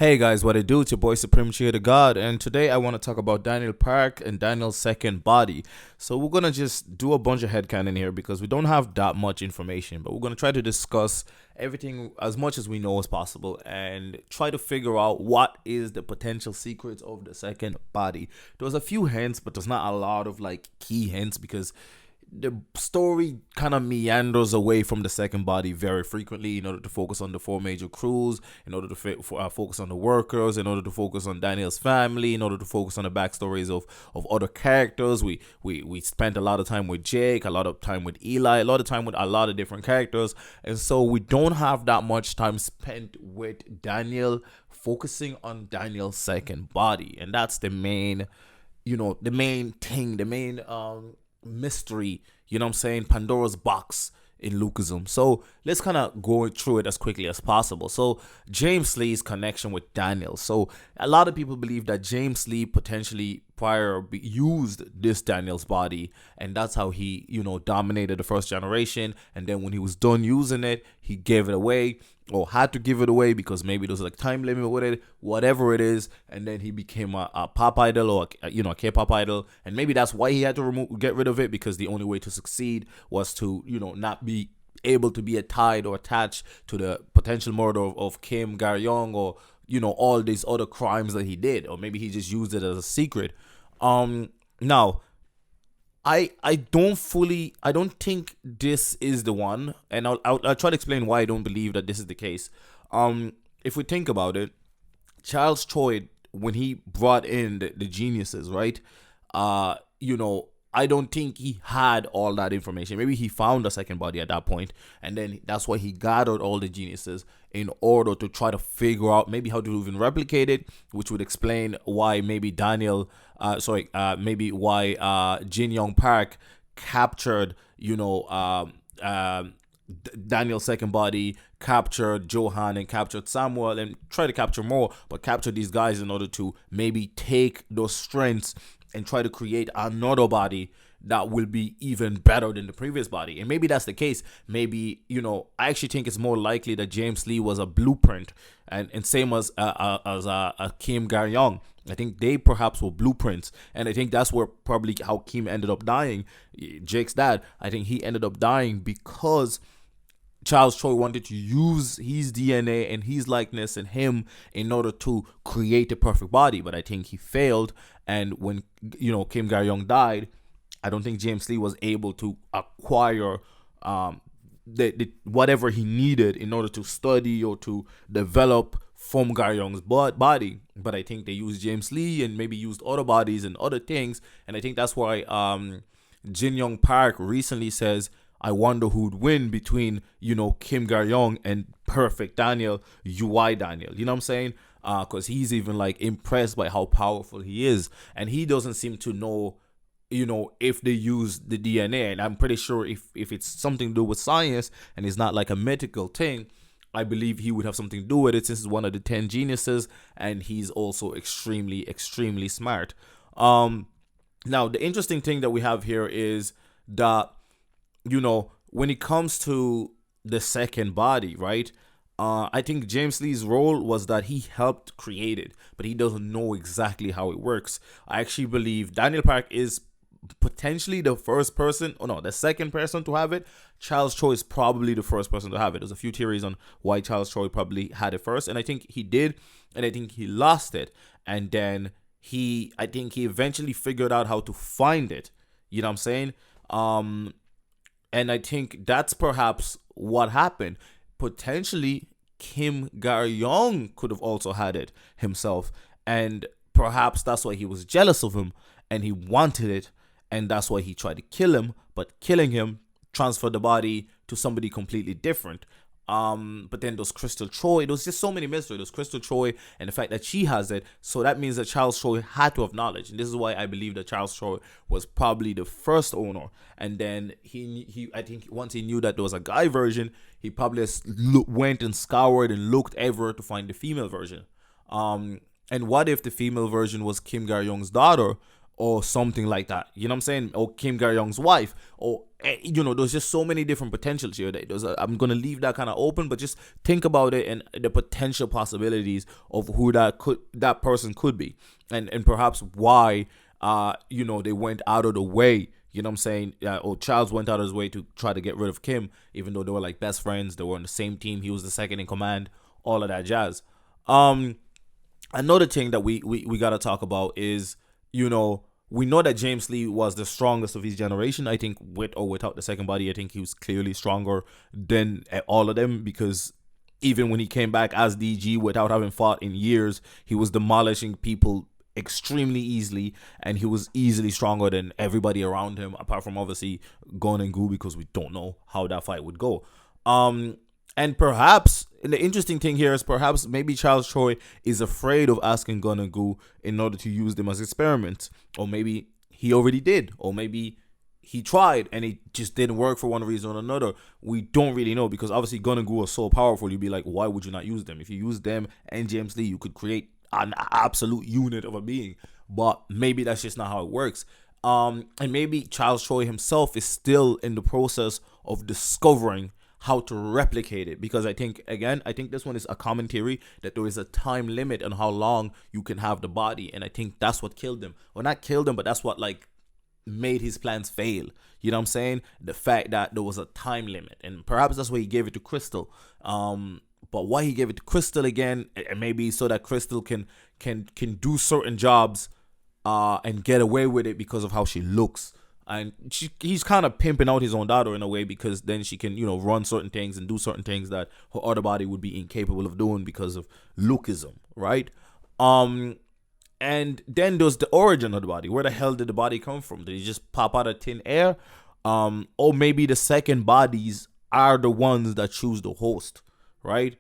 Hey guys, what it do? It's your boy Supreme Cheer the God, and today I want to talk about Daniel Park and Daniel's second body. So we're gonna just do a bunch of headcanon here because we don't have that much information, but we're gonna try to discuss everything as much as we know as possible and try to figure out what is the potential secrets of the second body. There's a few hints, but there's not a lot of like key hints because the story kind of meanders away from the second body very frequently in order to focus on the four major crews, in order to focus on the workers, in order to focus on Daniel's family, in order to focus on the backstories of other characters. We spent a lot of time with Jake, a lot of time with Eli, a lot of time with a lot of different characters, and so we don't have that much time spent with Daniel focusing on Daniel's second body, and that's the main, the main thing, the main mystery, what I'm saying, Pandora's box in Lookism. So let's kind of go through it as quickly as possible. So James Lee's connection with Daniel. So a lot of people believe that James Lee potentially prior used this Daniel's body, and that's how he, dominated the first generation. And then when he was done using it, he gave it away or had to give it away because maybe there was like time limit with it, whatever it is, and then he became a pop idol or a K-pop idol, and maybe that's why he had to get rid of it, because the only way to succeed was to not be able to be tied or attached to the potential murder of Kim Gar-young or all these other crimes that he did, or maybe he just used it as a secret. Now I don't think this is the one, and I'll try to explain why I don't believe that this is the case. If we think about it, Charles Choi, when he brought in the geniuses, right? I don't think he had all that information. Maybe he found a second body at that point, and then that's why he gathered all the geniuses in order to try to figure out maybe how to even replicate it, which would explain why maybe maybe why Jin Young Park captured, Daniel's second body, captured Johan and captured Samuel, and try to capture more, but capture these guys in order to maybe take those strengths and try to create another body that will be even better than the previous body. And maybe that's the case. Maybe, I actually think it's more likely that James Lee was a blueprint, and same as Kim Gar-young. I think they perhaps were blueprints, and I think that's where probably how Kim ended up dying. Jake's dad, I think he ended up dying because Charles Choi wanted to use his DNA and his likeness and him in order to create the perfect body, but I think he failed. And when Kim Gar-young died, I don't think James Lee was able to acquire whatever he needed in order to study or to develop from Gar-young's body. But I think they used James Lee and maybe used other bodies and other things, and I think that's why Jin Young Park recently says, I wonder who'd win between, Kim Gar-young and perfect Daniel, UI Daniel. You know what I'm saying? Because he's even like impressed by how powerful he is. And he doesn't seem to know, if they use the DNA. And I'm pretty sure if it's something to do with science and it's not like a mythical thing, I believe he would have something to do with it since he's one of the 10 geniuses. And he's also extremely, extremely smart. Now, the interesting thing that we have here is that, when it comes to the second body, right? I think James Lee's role was that he helped create it, but he doesn't know exactly how it works. I actually believe Daniel Park is potentially the second person to have it. Charles Choi is probably the first person to have it. There's a few theories on why Charles Choi probably had it first, and I think he did, and I think he lost it, and then I think he eventually figured out how to find it. You know what I'm saying? And I think that's perhaps what happened. Potentially, Kim Gar-young could have also had it himself. And perhaps that's why he was jealous of him and he wanted it. And that's why he tried to kill him. But killing him transferred the body to somebody completely different. But then there's Crystal Choi. There's just so many mysteries. There's Crystal Choi and the fact that she has it. So that means that Charles Choi had to have knowledge. And this is why I believe that Charles Choi was probably the first owner. And then I think once he knew that there was a guy version, he probably went and scoured and looked everywhere to find the female version. And what if the female version was Kim Gar-young's daughter? or something like that. You know what I'm saying? Or Kim Gar-young's wife, or there's just so many different potentials here. I'm gonna leave that kind of open, but just think about it and the potential possibilities of who that person could be, and perhaps why they went out of the way. You know what I'm saying? Or Charles went out of his way to try to get rid of Kim, even though they were like best friends. They were on the same team. He was the second in command. All of that jazz. Another thing that we gotta talk about is, we know that James Lee was the strongest of his generation. I think with or without the second body, I think he was clearly stronger than all of them, because even when he came back as DG without having fought in years, he was demolishing people extremely easily, and he was easily stronger than everybody around him, apart from obviously Gon and Gu, because we don't know how that fight would go. And perhaps, and the interesting thing here is perhaps maybe Charles Choi is afraid of asking Gon and Gu in order to use them as experiments. Or maybe he already did. Or maybe he tried and it just didn't work for one reason or another. We don't really know, because obviously Gon and Gu are so powerful. You'd be like, why would you not use them? If you use them and James Lee, you could create an absolute unit of a being. But maybe that's just not how it works. And maybe Charles Choi himself is still in the process of discovering how to replicate it, because I think this one is a common theory that there is a time limit on how long you can have the body, and I think that's what killed him. Well, not killed him, but that's what like made his plans fail. You know what I'm saying? The fact that there was a time limit, and perhaps that's why he gave it to Crystal. But why he gave it to Crystal again, maybe so that Crystal can do certain jobs and get away with it because of how she looks. And he's kind of pimping out his own daughter in a way, because then she can, run certain things and do certain things that her other body would be incapable of doing because of lookism, right? And then there's the origin of the body. Where the hell did the body come from? Did it just pop out of thin air? Or maybe the second bodies are the ones that choose the host, right?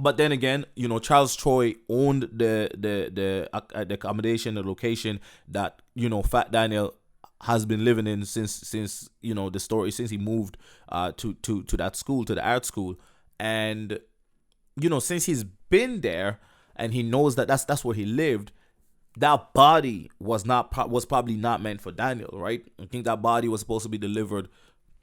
But then again, Charles Choi owned the accommodation, the location that Fat Daniel has been living in since the story, since he moved to that school, to the art school, and since he's been there and he knows that that's where he lived. That body was probably not meant for Daniel, right? I think that body was supposed to be delivered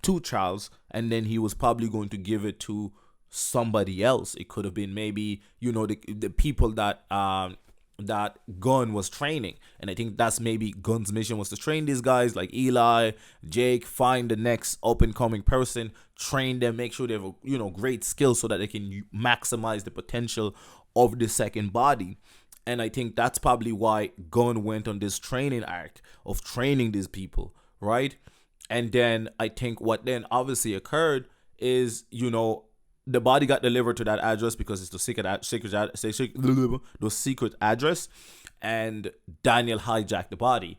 to Charles, and then he was probably going to give it to somebody else. It could have been maybe the people that Gun was training, and I think that's maybe Gun's mission was to train these guys like Eli, Jake, find the next up and coming person, train them, make sure they have great skills so that they can maximize the potential of the second body. And I think that's probably why Gun went on this training arc of training these people, right? And then I think what then obviously occurred is the body got delivered to that address because it's the secret address, and Daniel hijacked the body.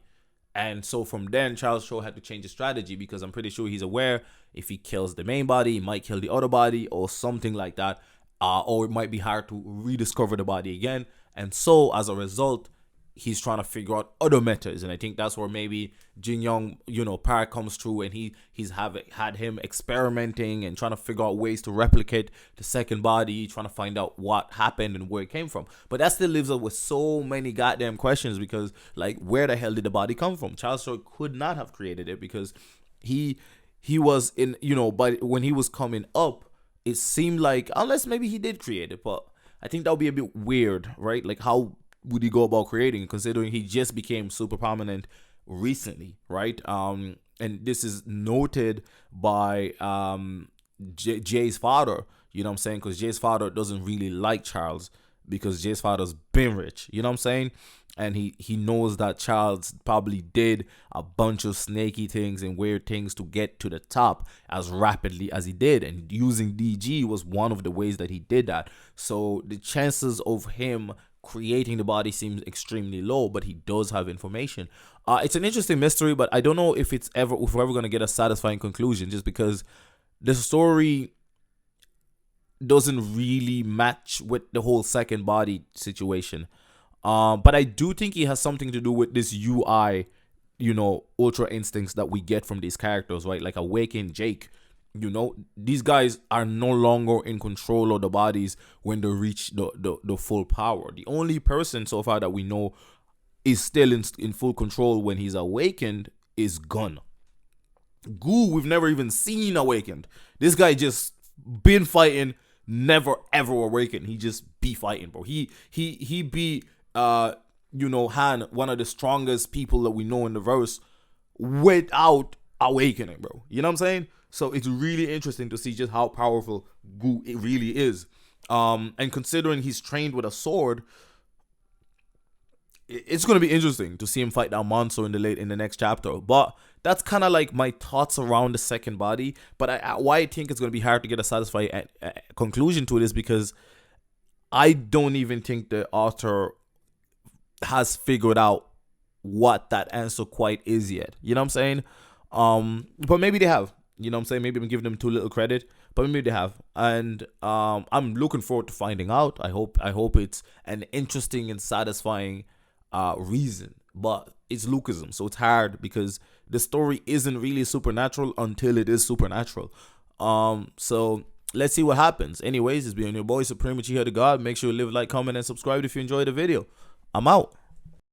And so from then, Charles Shaw had to change his strategy, because I'm pretty sure he's aware if he kills the main body, he might kill the other body or something like that, or it might be hard to rediscover the body again. And so as a result, he's trying to figure out other methods, and I think that's where maybe Jin Young, Park comes through, and he's had him experimenting and trying to figure out ways to replicate the second body, trying to find out what happened and where it came from. But that still leaves us with so many goddamn questions, because like, where the hell did the body come from? Charles Shaw could not have created it, because he was in, but when he was coming up, it seemed like, unless maybe he did create it, but I think that would be a bit weird, right? Like, how would he go about creating it, considering he just became super prominent recently, right? And this is noted by Jay's father, you know what I'm saying? Because Jay's father doesn't really like Charles, because Jay's father's been rich, you know what I'm saying? And he knows that Charles probably did a bunch of snaky things and weird things to get to the top as rapidly as he did, and using DG was one of the ways that he did that. So the chances of him creating the body seems extremely low, but he does have information. It's an interesting mystery, but I don't know if we're ever going to get a satisfying conclusion, just because the story doesn't really match with the whole second body situation. But I do think it has something to do with this UI, ultra instincts that we get from these characters, right? Like Awaken Jake. These guys are no longer in control of the bodies when they reach the full power. The only person so far that we know is still in full control when he's awakened is Gun. Gu, we've never even seen awakened. This guy just been fighting, never ever awakened. He just be fighting, bro. He be Han, one of the strongest people that we know in the verse, without awakening, bro. You know what I'm saying? So it's really interesting to see just how powerful Gu it really is. And considering he's trained with a sword, it's going to be interesting to see him fight down Monso in the next chapter. But that's kind of like my thoughts around the second body. But why I think it's going to be hard to get a satisfying conclusion to it is because I don't even think the author has figured out what that answer quite is yet. You know what I'm saying? But maybe they have. You know what I'm saying? Maybe I'm giving them too little credit, but maybe they have. And I'm looking forward to finding out. I hope it's an interesting and satisfying reason. But it's Lookism, so it's hard because the story isn't really supernatural until it is supernatural. So let's see what happens. Anyways, it's been your boy Supreme Uchiha the God. Make sure you live, like, comment, and subscribe if you enjoyed the video. I'm out.